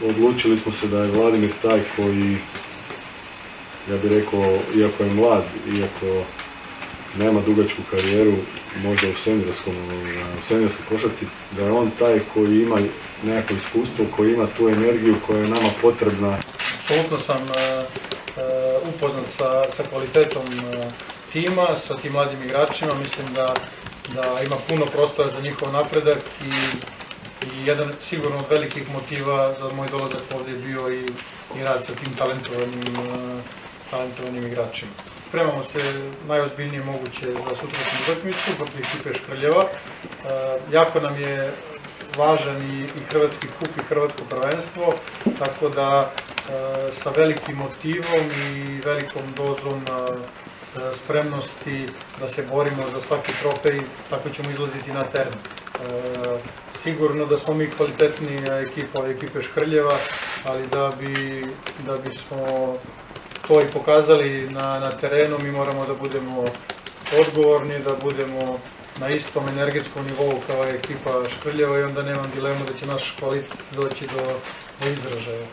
odlučili smo se da je Vladimir taj koji, ja bih rekao, iako je mlad, iako nema dugačku karijeru, možda u seniorskoj košarci, da je on taj koji ima nekako iskustvo, koji ima tu energiju koja je nama potrebna. Apsolutno sam upoznat sa kvalitetom tima, sa tim mladim igračima. Mislim da ima puno prostora za njihov napredak i jedan sigurno od velikih motiva za moj dolazak ovdje je bio i rad sa tim talentovanim igračima. Spremamo se najozbiljnije moguće za sutrašnju utakmicu protiv ekipe Škrljeva. Jako nam je važan i hrvatski kup i hrvatsko prvenstvo, tako da sa velikim motivom i velikom dozom spremnosti da se borimo za svaki trofej, tako ćemo izlaziti na teren. Sigurno da smo mi kvalitetnija ekipa od ekipe Škrljeva, ali da bismo to i pokazali na terenu, mi moramo da budemo odgovorni, da budemo na istom energetskom nivou kao ekipa Škrljeva i onda nemam dilemu da će naš kvalitet doći do izražaja.